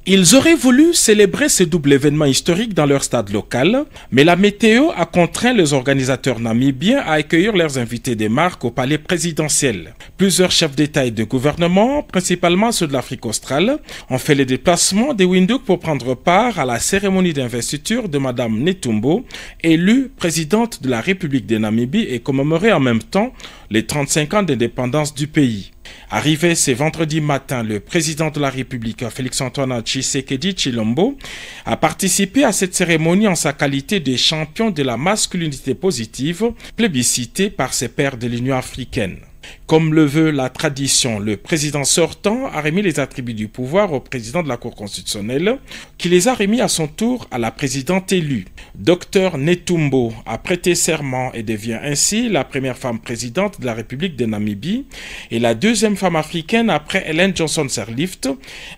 Ils auraient voulu célébrer ce double événement historique dans leur stade local, mais la météo a contraint les organisateurs namibiens à accueillir leurs invités des marques au palais présidentiel. Plusieurs chefs d'État et de gouvernement, principalement ceux de l'Afrique australe, ont fait le déplacement de Windhoek pour prendre part à la cérémonie d'investiture de Madame Netumbo, élue présidente de la République de Namibie et commémorer en même temps les 35 ans d'indépendance du pays. Arrivé ce vendredi matin, le président de la République, Félix-Antoine Tshisekedi Tshilombo, a participé à cette cérémonie en sa qualité de champion de la masculinité positive, plébiscité par ses pairs de l'Union africaine. Comme le veut la tradition, le président sortant a remis les attributs du pouvoir au président de la Cour constitutionnelle, qui les a remis à son tour à la présidente élue. Dr Netumbo a prêté serment et devient ainsi la première femme présidente de la République de Namibie et la deuxième femme africaine après Ellen Johnson Sirleaf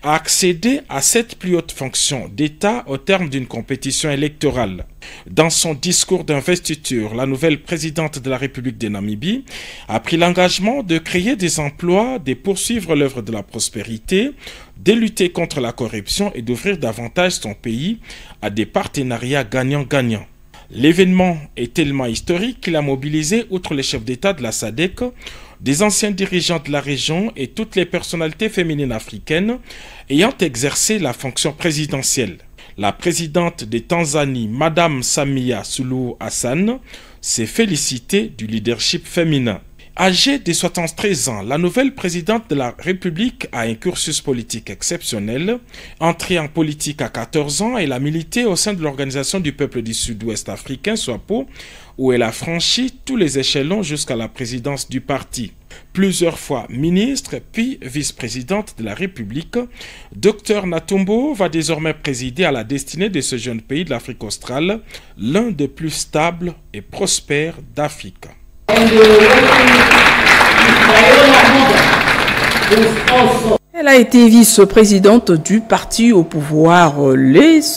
à accéder à cette plus haute fonction d'État au terme d'une compétition électorale. Dans son discours d'investiture, la nouvelle présidente de la République de Namibie a pris l'engagement de créer des emplois, de poursuivre l'œuvre de la prospérité, de lutter contre la corruption et d'ouvrir davantage son pays à des partenariats gagnant-gagnant. L'événement est tellement historique qu'il a mobilisé, outre les chefs d'État de la SADC, des anciens dirigeants de la région et toutes les personnalités féminines africaines ayant exercé la fonction présidentielle. La présidente de Tanzanie, Madame Samia Suluhu Hassan, s'est félicitée du leadership féminin. Âgée de 73 ans, la nouvelle présidente de la République a un cursus politique exceptionnel. Entrée en politique à 14 ans, elle a milité au sein de l'Organisation du peuple du Sud-Ouest africain, SWAPO, où elle a franchi tous les échelons jusqu'à la présidence du parti. Plusieurs fois ministre, puis vice-présidente de la République, Dr Netumbo va désormais présider à la destinée de ce jeune pays de l'Afrique australe, l'un des plus stables et prospères d'Afrique. Elle a été vice-présidente du parti au pouvoir.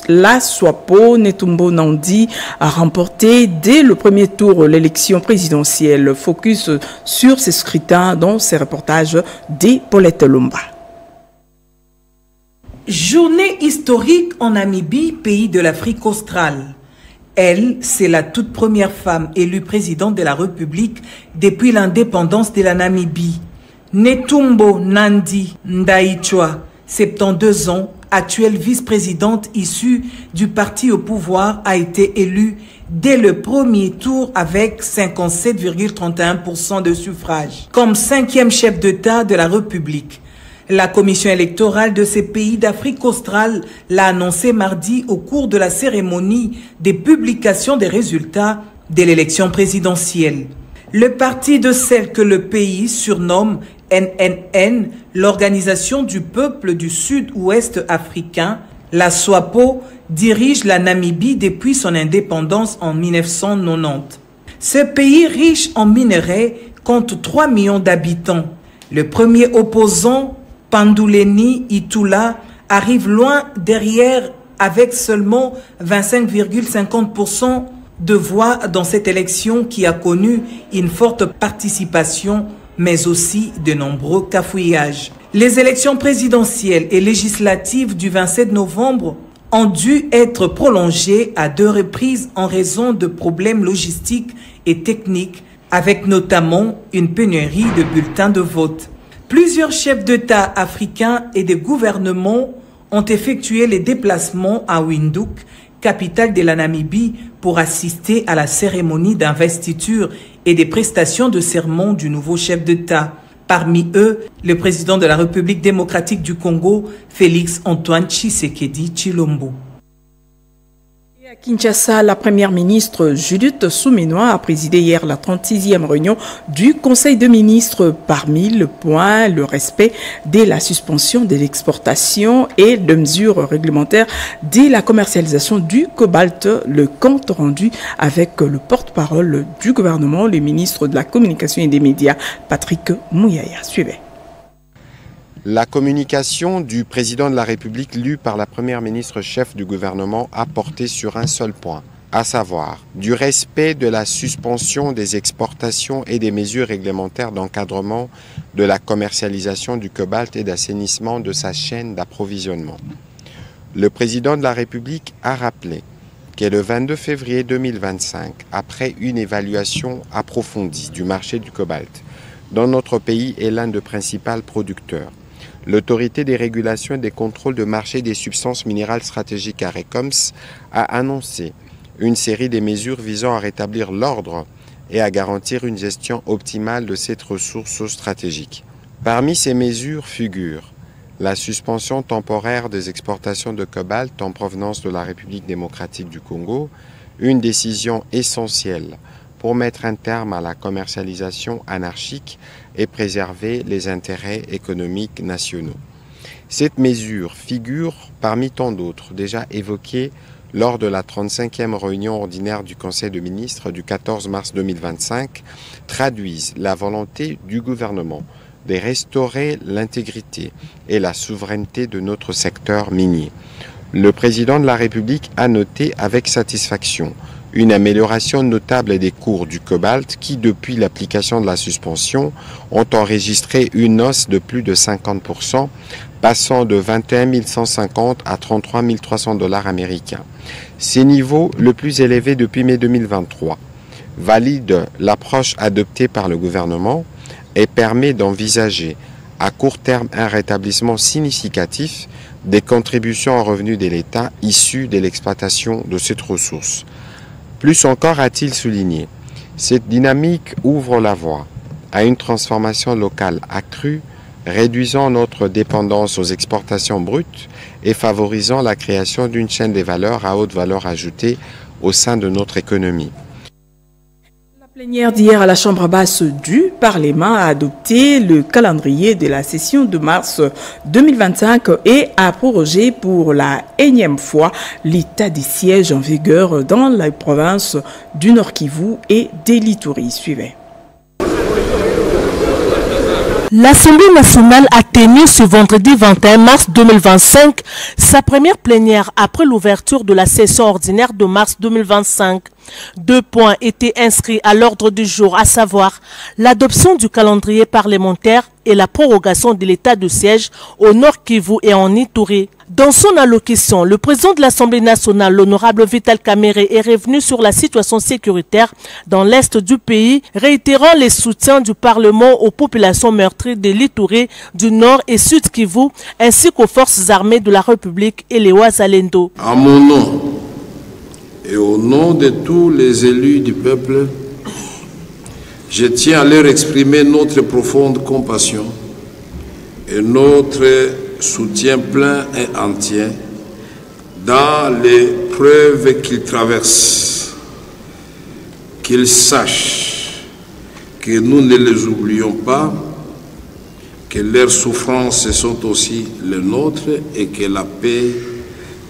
La SWAPO, Netumbo Nandi, a remporté dès le premier tour l'élection présidentielle. Focus sur ces scrutins dans ces reportages des Paulette Lomba. Journée historique en Namibie, pays de l'Afrique australe. Elle, c'est la toute première femme élue présidente de la République depuis l'indépendance de la Namibie. Netumbo Nandi Ndaitwah, 72 ans, actuelle vice-présidente issue du parti au pouvoir, a été élue dès le premier tour avec 57,31% de suffrages. Comme 5e chef d'État de la République, la commission électorale de ces pays d'Afrique australe l'a annoncé mardi au cours de la cérémonie des publications des résultats de l'élection présidentielle. Le parti de celle que le pays surnomme NNN, l'Organisation du peuple du Sud-Ouest africain, la SWAPO, dirige la Namibie depuis son indépendance en 1990. Ce pays riche en minerais compte 3 millions d'habitants. Le premier opposant, Panduleni Itula, arrive loin derrière avec seulement 25,50% de voix dans cette élection qui a connu une forte participation, mais aussi de nombreux cafouillages. Les élections présidentielles et législatives du 27 novembre ont dû être prolongées à 2 reprises en raison de problèmes logistiques et techniques, avec notamment une pénurie de bulletins de vote. Plusieurs chefs d'État africains et de gouvernements ont effectué les déplacements à Windhoek, capitale de la Namibie, pour assister à la cérémonie d'investiture et des prestations de serment du nouveau chef d'État. Parmi eux, le président de la République démocratique du Congo, Félix-Antoine Tshisekedi Tshilombo. À Kinshasa, la première ministre Judith Suminwa a présidé hier la 36e réunion du Conseil de ministres. Parmi le point, le respect de la suspension de l'exportation et de mesures réglementaires de la commercialisation du cobalt. Le compte rendu avec le porte-parole du gouvernement, le ministre de la Communication et des Médias, Patrick Mouyaya. Suivez. La communication du président de la République lue par la première ministre chef du gouvernement a porté sur un seul point, à savoir du respect de la suspension des exportations et des mesures réglementaires d'encadrement de la commercialisation du cobalt et d'assainissement de sa chaîne d'approvisionnement. Le président de la République a rappelé que le 22 février 2025, après une évaluation approfondie du marché du cobalt, dont notre pays est l'un des principaux producteurs, l'autorité des régulations et des contrôles de marché des substances minérales stratégiques ARECOMS a annoncé une série de mesures visant à rétablir l'ordre et à garantir une gestion optimale de cette ressource stratégique. Parmi ces mesures figurent la suspension temporaire des exportations de cobalt en provenance de la République démocratique du Congo, une décision essentielle pour mettre un terme à la commercialisation anarchique et préserver les intérêts économiques nationaux. Cette mesure figure parmi tant d'autres déjà évoquées lors de la 35e réunion ordinaire du Conseil des ministres du 14 mars 2025, traduisent la volonté du gouvernement de restaurer l'intégrité et la souveraineté de notre secteur minier. Le président de la République a noté avec satisfaction une amélioration notable des cours du cobalt qui, depuis l'application de la suspension, ont enregistré une hausse de plus de 50%, passant de 21 150 à 33 300 $ américains. Ces niveaux, le plus élevé depuis mai 2023, valident l'approche adoptée par le gouvernement et permet d'envisager à court terme un rétablissement significatif des contributions en revenus de l'État issues de l'exploitation de cette ressource. Plus encore, a-t-il souligné, cette dynamique ouvre la voie à une transformation locale accrue, réduisant notre dépendance aux exportations brutes et favorisant la création d'une chaîne des valeurs à haute valeur ajoutée au sein de notre économie. La plénière d'hier à la Chambre basse du Parlement a adopté le calendrier de la session de mars 2025 et a prorogé pour la énième fois l'état des sièges en vigueur dans les provinces du Nord Kivu et de l'Ituri. Suivez. L'Assemblée nationale a tenu ce vendredi 21 mars 2025 sa première plénière après l'ouverture de la session ordinaire de mars 2025. 2 points étaient inscrits à l'ordre du jour, à savoir l'adoption du calendrier parlementaire et la prorogation de l'état de siège au Nord Kivu et en Ituri. Dans son allocution, le président de l'Assemblée nationale, l'honorable Vital Kamerhe, est revenu sur la situation sécuritaire dans l'est du pays, réitérant les soutiens du Parlement aux populations meurtries de l'Ituri, du Nord et Sud Kivu, ainsi qu'aux forces armées de la République et les Wazalendo. À mon nom et au nom de tous les élus du peuple, je tiens à leur exprimer notre profonde compassion et notre soutien plein et entier dans les preuves qu'ils traversent. Qu'ils sachent que nous ne les oublions pas, que leurs souffrances sont aussi les nôtres et que la paix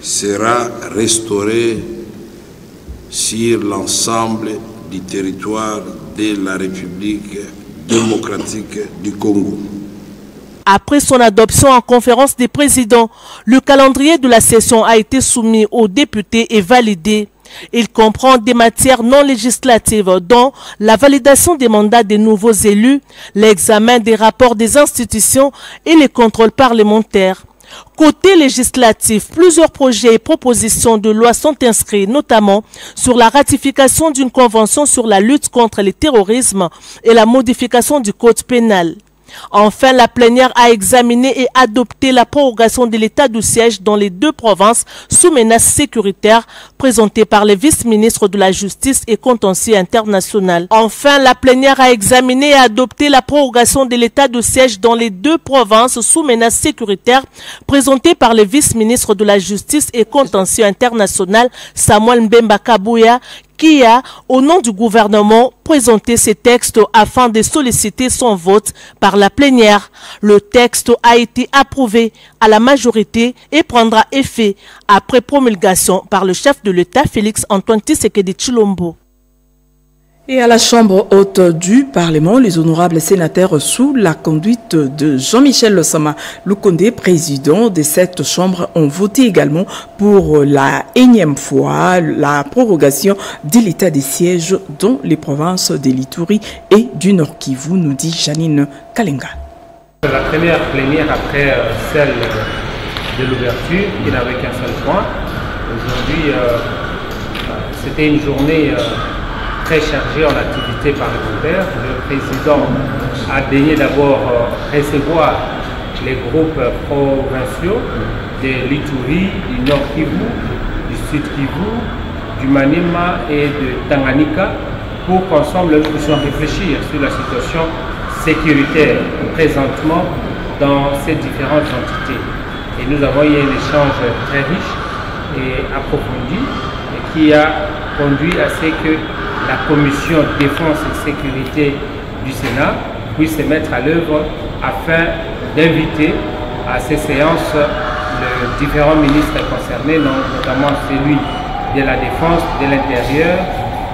sera restaurée sur l'ensemble du territoire de la République démocratique du Congo. Après son adoption en conférence des présidents, le calendrier de la session a été soumis aux députés et validé. Il comprend des matières non législatives dont la validation des mandats des nouveaux élus, l'examen des rapports des institutions et les contrôles parlementaires. Côté législatif, plusieurs projets et propositions de loi sont inscrits, notamment sur la ratification d'une convention sur la lutte contre le terrorisme et la modification du code pénal. Enfin, la plénière a examiné et adopté la prorogation de l'état du siège dans les 2 provinces sous menace sécuritaire présentée par les vice-ministres de la Justice et Contentieux international. Enfin, la plénière a examiné et adopté la prorogation de l'état de siège dans les 2 provinces sous menace sécuritaire présentée par les vice-ministres de la Justice et Contentieux international Samuel Mbemba Kabouya, qui a, au nom du gouvernement, présenté ces textes afin de solliciter son vote par la plénière. Le texte a été approuvé à la majorité et prendra effet après promulgation par le chef de l'État, Félix Antoine Tshisekedi Tshilombo. Et à la Chambre haute du Parlement, les honorables sénateurs sous la conduite de Jean-Michel Sama Lukonde, président de cette Chambre, ont voté également pour la énième fois la prorogation de l'état des sièges dans les provinces de l'Ituri et du Nord Kivu, nous dit Janine Kalenga. La première plénière après celle de l'ouverture, qui n'avait qu'un seul point. Aujourd'hui, c'était une journée très chargée en activités parlementaires. Le président a daigné d'abord recevoir les groupes provinciaux de l'Ituri, du Nord Kivu, du Sud Kivu, du Maniema et de Tanganyika pour qu'ensemble nous puissions réfléchir sur la situation sécuritaire présentement dans ces différentes entités. Et nous avons eu un échange très riche et approfondi et qui a conduit à ce que la commission défense et sécurité du Sénat puisse se mettre à l'œuvre afin d'inviter à ces séances les différents ministres concernés, notamment celui de la défense, de l'intérieur,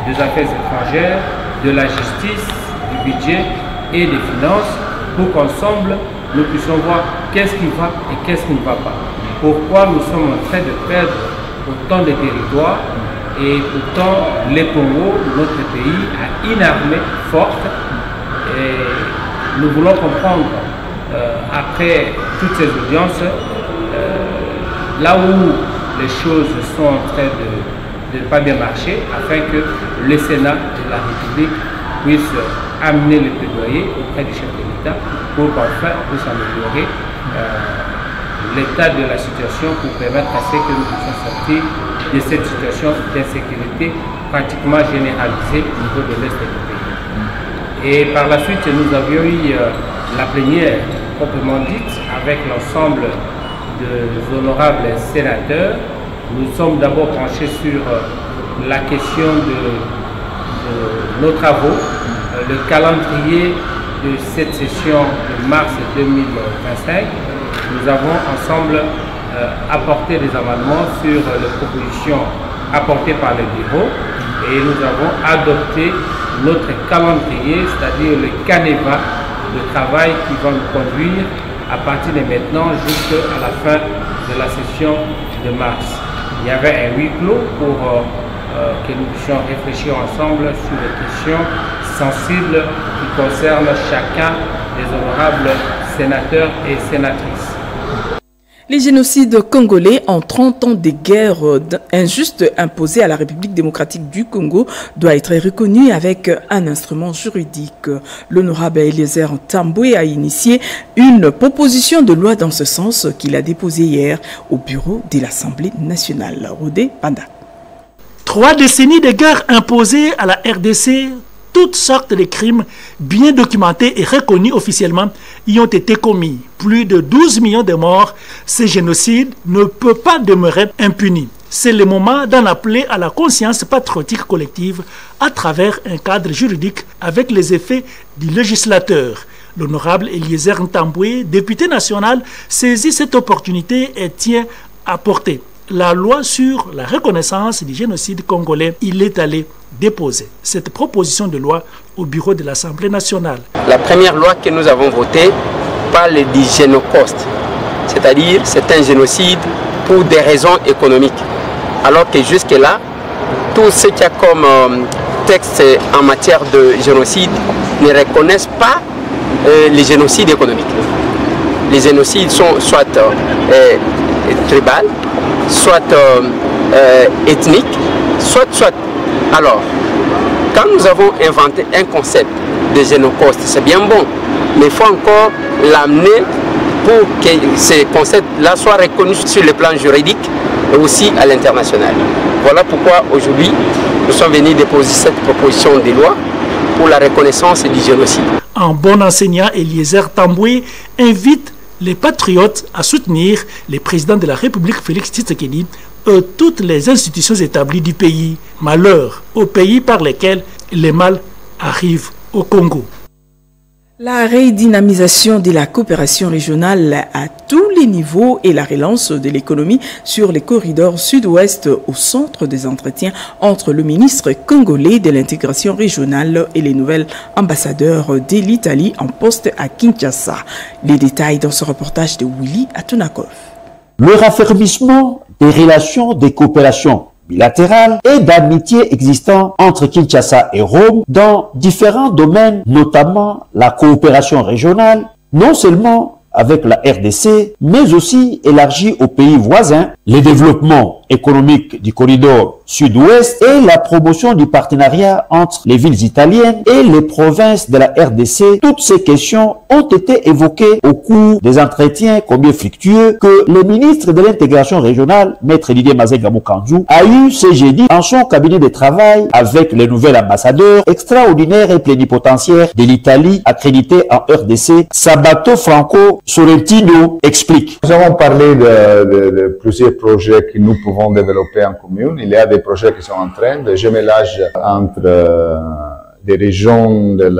des affaires étrangères, de la justice, du budget et des finances, pour qu'ensemble nous puissions voir qu'est-ce qui va et qu'est-ce qui ne va pas. Pourquoi nous sommes en train de perdre autant de territoires et pourtant le Congo, notre pays, a une armée forte. Et nous voulons comprendre, après toutes ces audiences, là où les choses sont en train de ne pas bien marcher, afin que le Sénat de la République puisse amener le plaidoyer auprès du chef de l'État pour qu'enfin on puisse améliorer l'état de la situation pour permettre à ce que nous puissions sortir de cette situation d'insécurité pratiquement généralisée au niveau de l'Est du pays. Et par la suite, nous avions eu la plénière proprement dite avec l'ensemble des honorables sénateurs. Nous sommes d'abord penchés sur la question de nos travaux, le calendrier de cette session de mars 2025. Nous avons ensemble apporté des amendements sur les propositions apportées par le bureau et nous avons adopté notre calendrier, c'est-à-dire le canevas de travail qui va nous conduire à partir de maintenant jusqu'à la fin de la session de mars. Il y avait un huis clos pour que nous puissions réfléchir ensemble sur les questions sensibles qui concernent chacun des honorables sénateurs et sénatrices. Les génocides congolais en 30 ans de guerre injuste imposée à la République démocratique du Congo doit être reconnu avec un instrument juridique. L'honorable Eliezer Tambwe a initié une proposition de loi dans ce sens qu'il a déposée hier au bureau de l'Assemblée nationale. Rodé Panda. 3 décennies de guerre imposées à la RDC, toutes sortes de crimes bien documentés et reconnus officiellement y ont été commis. Plus de 12 millions de morts, ce génocide ne peut pas demeurer impuni. C'est le moment d'en appeler à la conscience patriotique collective à travers un cadre juridique avec les effets du législateur. L'honorable Eliezer Ntambwe, député national, saisit cette opportunité et tient à porter la loi sur la reconnaissance du génocide congolais. Il est allé déposer cette proposition de loi au bureau de l'Assemblée nationale. La première loi que nous avons votée parle du génocide, c'est-à-dire c'est un génocide pour des raisons économiques. Alors que jusque-là, tout ce qu'il y a comme texte en matière de génocide ne reconnaissent pas les génocides économiques. Les génocides sont soit tribal, soit ethnique, soit. Alors, quand nous avons inventé un concept de génocide, c'est bien bon, mais il faut encore l'amener pour que ce concept-là soit reconnu sur le plan juridique et aussi à l'international. Voilà pourquoi aujourd'hui, nous sommes venus déposer cette proposition de loi pour la reconnaissance du génocide. Un bon enseignant, Eliezer Tambwe, invite les patriotes à soutenir le président de la République, Félix Tshisekedi, et toutes les institutions établies du pays. Malheur aux pays par lesquels les mal arrivent au Congo. La redynamisation de la coopération régionale à tous les niveaux et la relance de l'économie sur les corridors sud-ouest au centre des entretiens entre le ministre congolais de l'intégration régionale et les nouvelles ambassadeurs de l'Italie en poste à Kinshasa. Les détails dans ce reportage de Willy Atunakov. Le raffermissement des relations de coopération bilatérale et d'amitié existant entre Kinshasa et Rome dans différents domaines, notamment la coopération régionale, non seulement avec la RDC, mais aussi élargie aux pays voisins, le développement économique du corridor sud-ouest et la promotion du partenariat entre les villes italiennes et les provinces de la RDC. Toutes ces questions ont été évoquées au cours des entretiens combien fructueux que le ministre de l'intégration régionale, Maître Didier Mazenga Moukandjou, a eu ce jeudi en son cabinet de travail avec le nouvel ambassadeur extraordinaire et plénipotentiaire de l'Italie accrédité en RDC, Sabato Franco Sorrentino, explique. Nous avons parlé de plusieurs projets que nous pouvons développer en commune. Il y a des projets qui sont en train de jumelage entre des régions de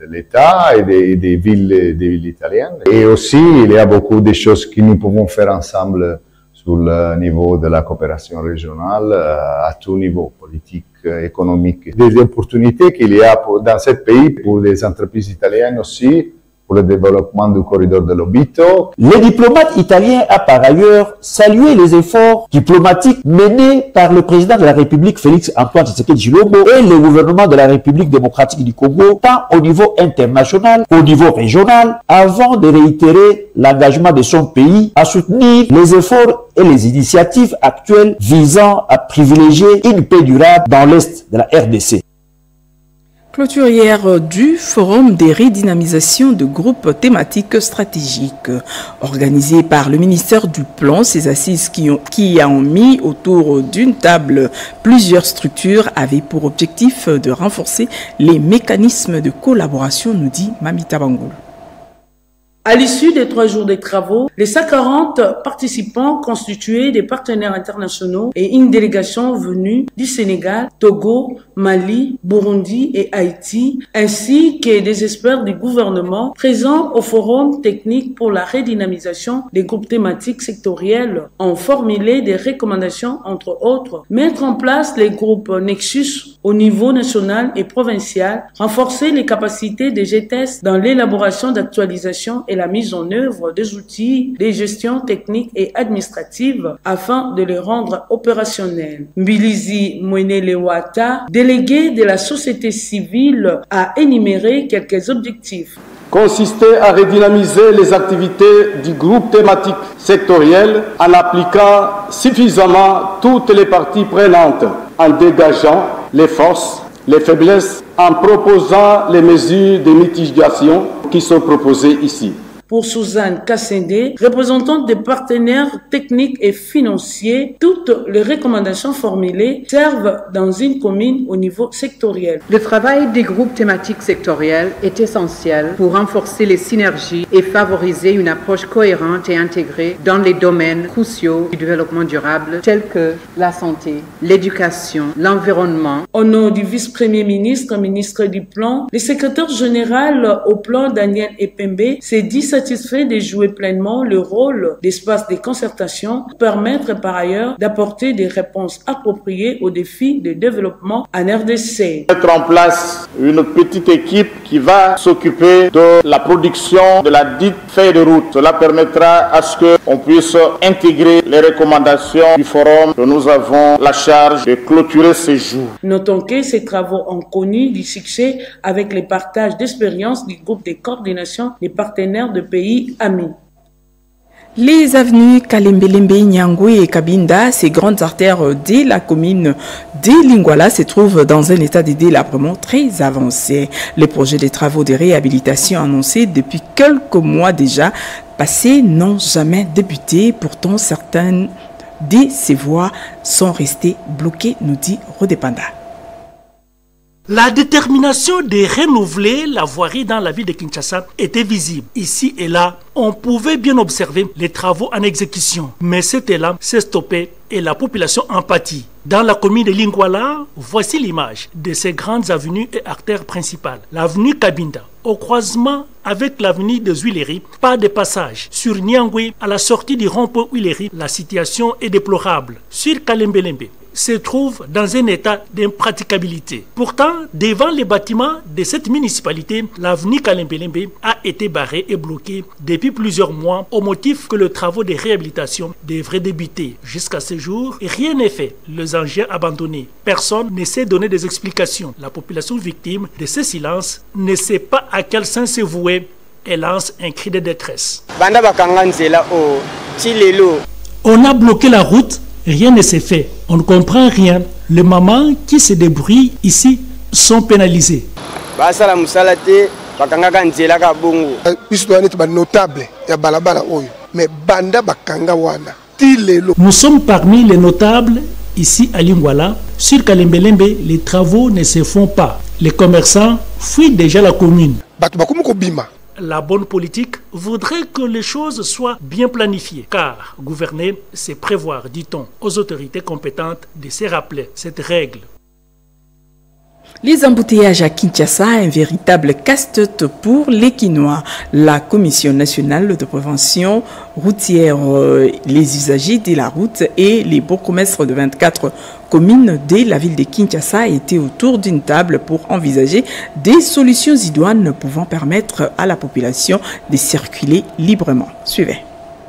l'État et des villes italiennes. Et aussi, il y a beaucoup de choses que nous pouvons faire ensemble sur le niveau de la coopération régionale à tout niveau, politique, économique. Des opportunités qu'il y a dans ce pays pour des entreprises italiennes aussi, pour le développement du corridor de l'Obito. Le diplomate italien a par ailleurs salué les efforts diplomatiques menés par le président de la République Félix Antoine Tshisekedi Tshilombo et le gouvernement de la République démocratique du Congo, tant au niveau international qu'au niveau régional, avant de réitérer l'engagement de son pays à soutenir les efforts et les initiatives actuelles visant à privilégier une paix durable dans l'Est de la RDC. Clôturière du Forum des redynamisations de groupes thématiques stratégiques. Organisé par le ministère du Plan, ces assises qui ont mis autour d'une table plusieurs structures avaient pour objectif de renforcer les mécanismes de collaboration, nous dit Mamita Bangoul. À l'issue des 3 jours de travaux, les 140 participants constitués des partenaires internationaux et une délégation venue du Sénégal, Togo, Mali, Burundi et Haïti, ainsi que des experts du gouvernement présents au Forum technique pour la redynamisation des groupes thématiques sectoriels ont formulé des recommandations, entre autres, mettre en place les groupes Nexus au niveau national et provincial, renforcer les capacités des GTS dans l'élaboration d'actualisation et la mise en œuvre des outils de gestion technique et administrative afin de les rendre opérationnels. Mbilizi Mwenelewata, délégué de la société civile, a énuméré quelques objectifs. Consistait à redynamiser les activités du groupe thématique sectoriel en appliquant suffisamment toutes les parties prenantes, en dégageant les forces, les faiblesses, en proposant les mesures de mitigation qui sont proposées ici. Pour Suzanne Kassende, représentante des partenaires techniques et financiers, toutes les recommandations formulées servent dans une commune au niveau sectoriel. Le travail des groupes thématiques sectoriels est essentiel pour renforcer les synergies et favoriser une approche cohérente et intégrée dans les domaines cruciaux du développement durable tels que la santé, l'éducation, l'environnement. Au nom du vice-premier ministre, ministre du Plan, le secrétaire général au plan Daniel Epembe s'est dit satisfait de jouer pleinement le rôle d'espace de concertation, permettre par ailleurs d'apporter des réponses appropriées aux défis de développement en RDC. Mettre en place une petite équipe qui va s'occuper de la production de la dite feuille de route. Cela permettra à ce qu'on puisse intégrer les recommandations du forum que nous avons la charge de clôturer ces jours. Notons que ces travaux ont connu du succès avec les partages d'expériences du groupe de coordination des partenaires de pays amis. Les avenues Kalembelembe, Nyangwe et Kabinda, ces grandes artères de la commune de Lingwala, se trouvent dans un état de délabrement très avancé. Les projets de travaux de réhabilitation annoncés depuis quelques mois déjà passés n'ont jamais débuté. Pourtant, certaines de ces voies sont restées bloquées, nous dit Rodépanda. La détermination de renouveler la voirie dans la ville de Kinshasa était visible. Ici et là, on pouvait bien observer les travaux en exécution. Mais cet élan s'est stoppé et la population en pâtit. Dans la commune de Lingwala, voici l'image de ces grandes avenues et artères principales. L'avenue Kabinda, au croisement avec l'avenue de Zuileri, pas de passage. Sur Nyangwe, à la sortie du rond-point Zuileri, la situation est déplorable. Sur Kalembelembe, se trouve dans un état d'impraticabilité. Pourtant, devant les bâtiments de cette municipalité, l'avenue Kalembelembe a été barrée et bloquée depuis plusieurs mois au motif que les travaux de réhabilitation devraient débuter. Jusqu'à ce jour, rien n'est fait. Les engins abandonnés. Personne ne sait donner des explications. La population victime de ce silence ne sait pas à quel sens se vouer et lance un cri de détresse. On a bloqué la route, rien ne s'est fait. On ne comprend rien. Les mamans qui se débrouillent ici sont pénalisées. Nous sommes parmi les notables ici à Lingwala. Sur Kalembelembe, les travaux ne se font pas. Les commerçants fuient déjà la commune. La bonne politique voudrait que les choses soient bien planifiées, car gouverner, c'est prévoir, dit-on, aux autorités compétentes de se rappeler cette règle. Les embouteillages à Kinshasa, un véritable casse-tête pour les Kinois. La Commission nationale de prévention routière, les usagers de la route et les bourgmestres de 24 communes de la ville de Kinshasa étaient autour d'une table pour envisager des solutions idoines pouvant permettre à la population de circuler librement. Suivez.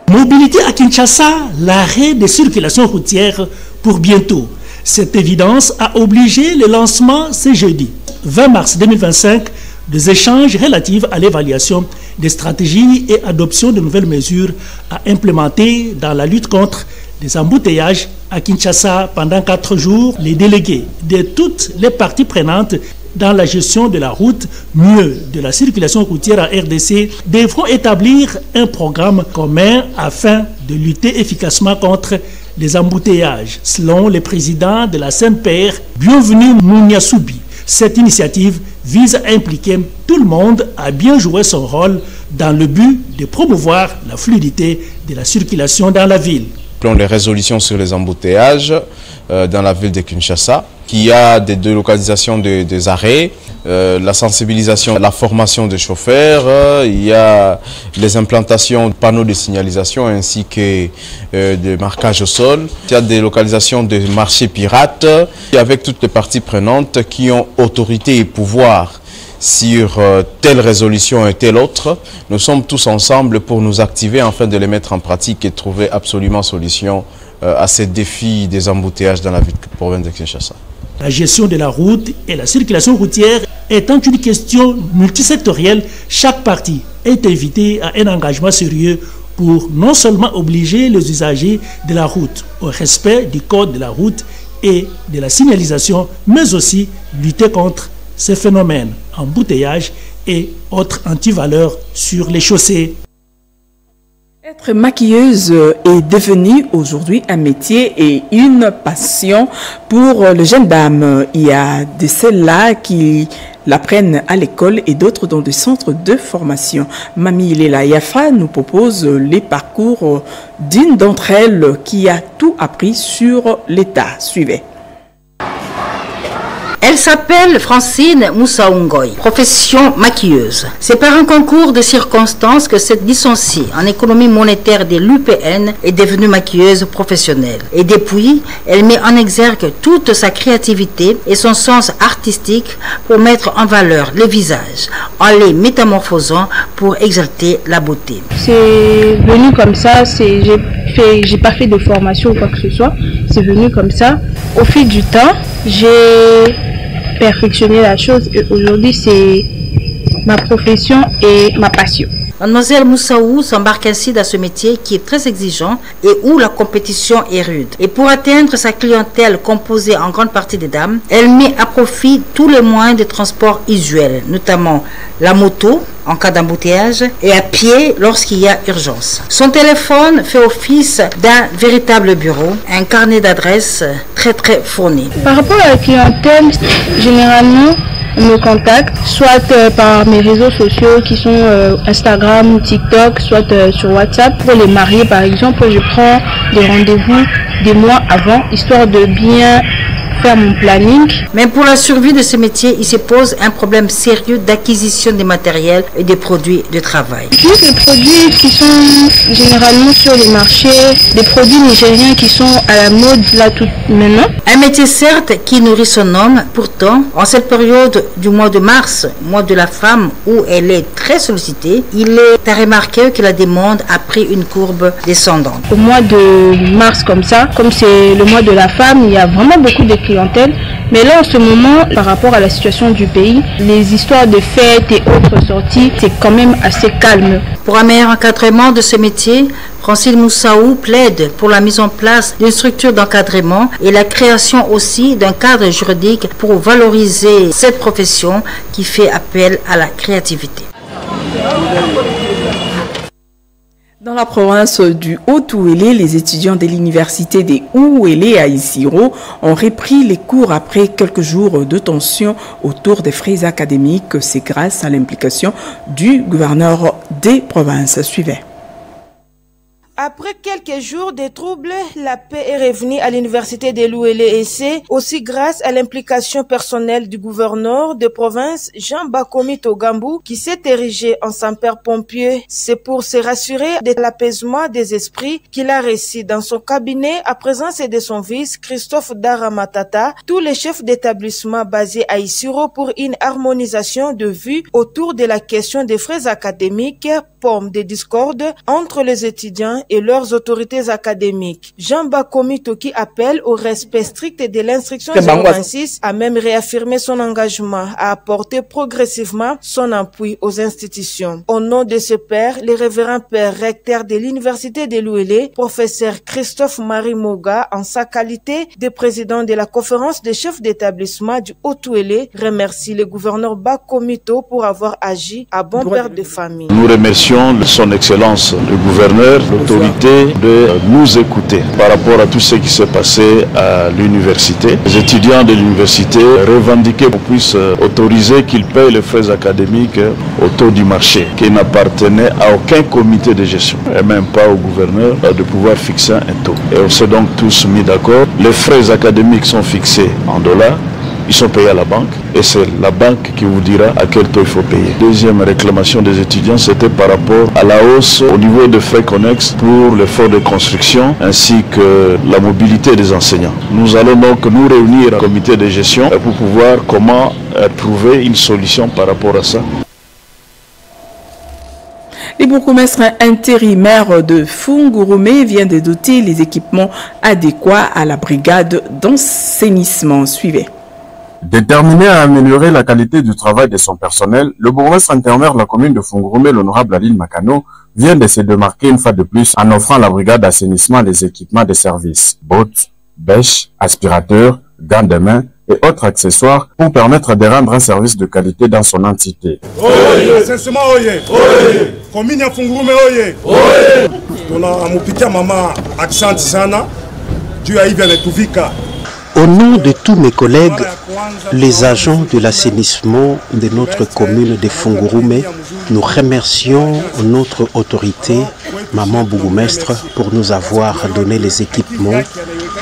Mobilité à Kinshasa, l'arrêt des circulations routières pour bientôt. Cette évidence a obligé le lancement ce jeudi, 20 mars 2025, des échanges relatifs à l'évaluation des stratégies et adoption de nouvelles mesures à implémenter dans la lutte contre les embouteillages à Kinshasa. Pendant 4 jours, les délégués de toutes les parties prenantes dans la gestion de la route, mieux de la circulation routière en RDC, devront établir un programme commun afin de lutter efficacement contre les embouteillages. Selon le président de la CNPR, Bienvenue Mouniasoubi, cette initiative vise à impliquer tout le monde à bien jouer son rôle dans le but de promouvoir la fluidité de la circulation dans la ville. Les résolutions sur les embouteillages dans la ville de Kinshasa, qui a des délocalisations des arrêts, la sensibilisation, la formation des chauffeurs, il y a les implantations de panneaux de signalisation ainsi que de marquage au sol. Il y a des localisations de marchés pirates avec toutes les parties prenantes qui ont autorité et pouvoir sur telle résolution et telle autre. Nous sommes tous ensemble pour nous activer afin de les mettre en pratique et trouver absolument solution à ces défis des embouteillages dans la ville province de Kinshasa. La gestion de la route et la circulation routière étant une question multisectorielle, chaque partie est invitée à un engagement sérieux pour non seulement obliger les usagers de la route au respect du code de la route et de la signalisation, mais aussi lutter contre ces phénomènes, embouteillages et autres antivaleurs sur les chaussées. Être maquilleuse est devenu aujourd'hui un métier et une passion pour les jeunes dames. Il y a de celles-là qui l'apprennent à l'école et d'autres dans des centres de formation. Mami Lela Yafa nous propose les parcours d'une d'entre elles qui a tout appris sur l'État. Suivez. Elle s'appelle Francine Moussaoungoy, profession maquilleuse. C'est par un concours de circonstances que cette licenciée en économie monétaire de l'UPN est devenue maquilleuse professionnelle. Et depuis, elle met en exergue toute sa créativité et son sens artistique pour mettre en valeur les visages, en les métamorphosant pour exalter la beauté. C'est venu comme ça, j'ai pas fait de formation ou quoi que ce soit, c'est venu comme ça. Au fil du temps, j'ai perfectionné la chose et aujourd'hui c'est ma profession et ma passion. Mademoiselle Moussaou s'embarque ainsi dans ce métier qui est très exigeant et où la compétition est rude. Et pour atteindre sa clientèle composée en grande partie de dames, elle met à profit tous les moyens de transport usuels, notamment la moto en cas d'embouteillage et à pied lorsqu'il y a urgence. Son téléphone fait office d'un véritable bureau, un carnet d'adresses très fourni. Par rapport à la clientèle, généralement, on me contacte, soit par mes réseaux sociaux qui sont Instagram, TikTok, soit sur WhatsApp. Pour les mariés, par exemple, je prends des rendez-vous des mois avant, histoire de bien faire mon planning. Mais pour la survie de ce métier, il se pose un problème sérieux d'acquisition des matériels et des produits de travail. Tous les produits qui sont généralement sur les marchés, des produits nigériens qui sont à la mode là tout maintenant. Un métier certes qui nourrit son homme, pourtant en cette période du mois de mars, mois de la femme où elle est très sollicitée, il est à remarquer que la demande a pris une courbe descendante. Au mois de mars comme ça, comme c'est le mois de la femme, il y a vraiment beaucoup de clientèle. Mais là, en ce moment, par rapport à la situation du pays, les histoires de fêtes et autres sorties, c'est quand même assez calme. Pour un meilleur encadrement de ce métier, Francine Moussaou plaide pour la mise en place d'une structure d'encadrement et la création aussi d'un cadre juridique pour valoriser cette profession qui fait appel à la créativité. Dans la province du Haut-Ouélé, les étudiants de l'université des Ouélé à Isiro ont repris les cours après quelques jours de tension autour des frais académiques. C'est grâce à l'implication du gouverneur des provinces. Suivez. Après quelques jours de troubles, la paix est revenue à l'université de l'Ouélé-Essé, aussi grâce à l'implication personnelle du gouverneur de province Jean Bakomi Togambou, qui s'est érigé en sapeur-pompier. C'est pour se rassurer de l'apaisement des esprits qu'il a reçu dans son cabinet, à présence de son vice Christophe Daramatata, tous les chefs d'établissement basés à Isiro pour une harmonisation de vues autour de la question des frais académiques, pomme de discorde entre les étudiants et leurs autorités académiques. Jean Bakomi Toki appelle au respect strict de l'instruction 026, a même réaffirmé son engagement à apporter progressivement son appui aux institutions. Au nom de ce père, le révérend père recteur de l'université de l'Ouélé, professeur Christophe Marie Moga, en sa qualité de président de la conférence des chefs d'établissement du Haut-Ouélé, remercie le gouverneur Bakomito pour avoir agi à bon père de famille. Nous remercions son excellence le gouverneur, l'autorité de nous écouter par rapport à tout ce qui s'est passé à l'université. Les étudiants de l'université revendiquaient qu'on puisse autoriser qu'ils payent les frais académiques au taux du marché, qui n'appartenait à aucun comité de gestion et même pas au gouverneur de pouvoir fixer un taux. Et on s'est donc tous mis d'accord. Les frais académiques sont fixés en dollars. Ils sont payés à la banque et c'est la banque qui vous dira à quel taux il faut payer. Deuxième réclamation des étudiants, c'était par rapport à la hausse au niveau des frais connexes pour l'effort de construction ainsi que la mobilité des enseignants. Nous allons donc nous réunir au comité de gestion pour pouvoir comment trouver une solution par rapport à ça. Le bourgmestre intérimaire de Fungurume vient de doter les équipements adéquats à la brigade d'assainissement. Suivez. Déterminé à améliorer la qualité du travail de son personnel, le bourgmestre intérimaire de la commune de Fungurume, l'honorable Aline Makano, vient de se démarquer une fois de plus en offrant à la brigade d'assainissement des équipements de service, bottes, bêches, aspirateurs, gants de main et autres accessoires pour permettre de rendre un service de qualité dans son entité. Assainissement oye, commune ya Fungurume oye, tuna mama accent sana tu as Yves Tuvika. Au nom de tous mes collègues, les agents de l'assainissement de notre commune de Fungurume, nous remercions notre autorité, Maman Bougumestre, pour nous avoir donné les équipements.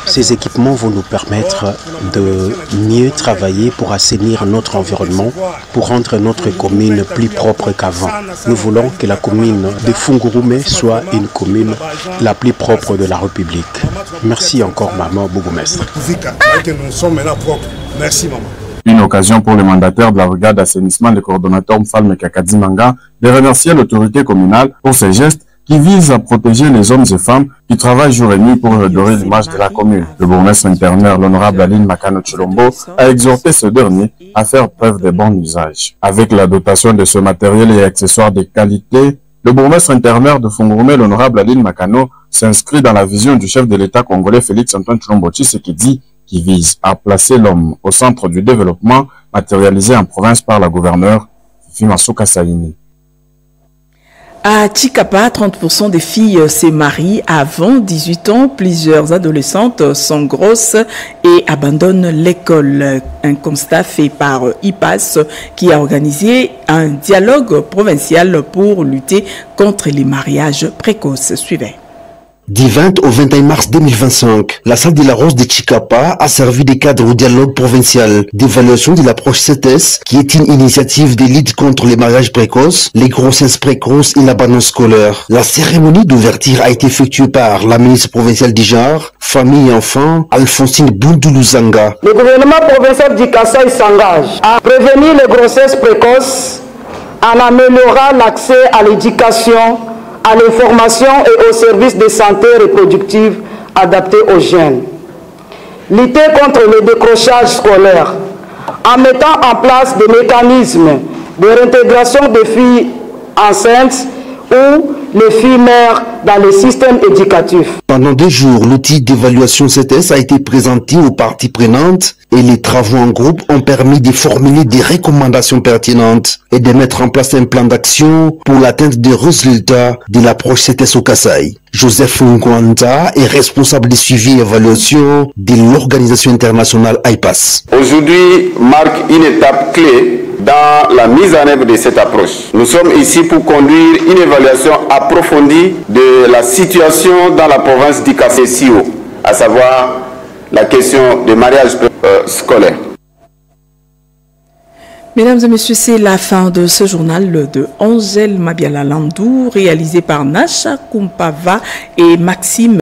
Ces équipements vont nous permettre de mieux travailler pour assainir notre environnement, pour rendre notre commune plus propre qu'avant. Nous voulons que la commune de Fungurume soit une commune la plus propre de la République. Merci encore, Maman Bougumestre. Merci, maman. Une occasion pour le mandataire de la brigade d'assainissement, le coordonnateur Mfalme Kakadi Manga, de remercier l'autorité communale pour ces gestes qui visent à protéger les hommes et femmes qui travaillent jour et nuit pour redorer l'image de la commune. Le bourgmestre intérimaire, l'honorable Aline Makano Chilombo, a exhorté ce dernier à faire preuve de bon usage. Avec la dotation de ce matériel et accessoires de qualité, le bourgmestre intérimaire de Fungurume, l'honorable Aline Makano, s'inscrit dans la vision du chef de l'État congolais Félix Antoine Tshilombo Tshisekedi, qui vise à placer l'homme au centre du développement matérialisé en province par la gouverneure Fifi Masuka Saini. À Chikapa, 30% des filles se marient avant 18 ans. Plusieurs adolescentes sont grosses et abandonnent l'école. Un constat fait par IPAS qui a organisé un dialogue provincial pour lutter contre les mariages précoces. Suivez. Du 20 au 21 mars 2025, la salle de la Rose de Chikapa a servi de cadre au dialogue provincial d'évaluation de l'approche CETES, qui est une initiative de lutte contre les mariages précoces, les grossesses précoces et l'abandon scolaire. La cérémonie d'ouverture a été effectuée par la ministre provinciale du genre, famille et enfants, Alphonsine Boundoulou-Zanga. Le gouvernement provincial du Kasaï s'engage à prévenir les grossesses précoces en améliorant l'accès à l'éducation, à l'information et aux services de santé reproductive adaptés aux jeunes. lutter contre le décrochage scolaire, en mettant en place des mécanismes de réintégration des filles enceintes ou les filles mères dans le système éducatif. Pendant 2 jours, l'outil d'évaluation CETES a été présenté aux parties prenantes et les travaux en groupe ont permis de formuler des recommandations pertinentes et de mettre en place un plan d'action pour l'atteinte des résultats de l'approche CETES au Kasaï. Joseph Ngwanda est responsable de suivi et évaluation de l'organisation internationale IPAS. Aujourd'hui marque une étape clé dans la mise en œuvre de cette approche. Nous sommes ici pour conduire une évaluation approfondie de la situation dans la province d'Ikassai-Sio, à savoir la question du mariage scolaire. Mesdames et messieurs, c'est la fin de ce journal de Angèle Mabiala Landou, réalisé par Nasha Kumpava et Maxime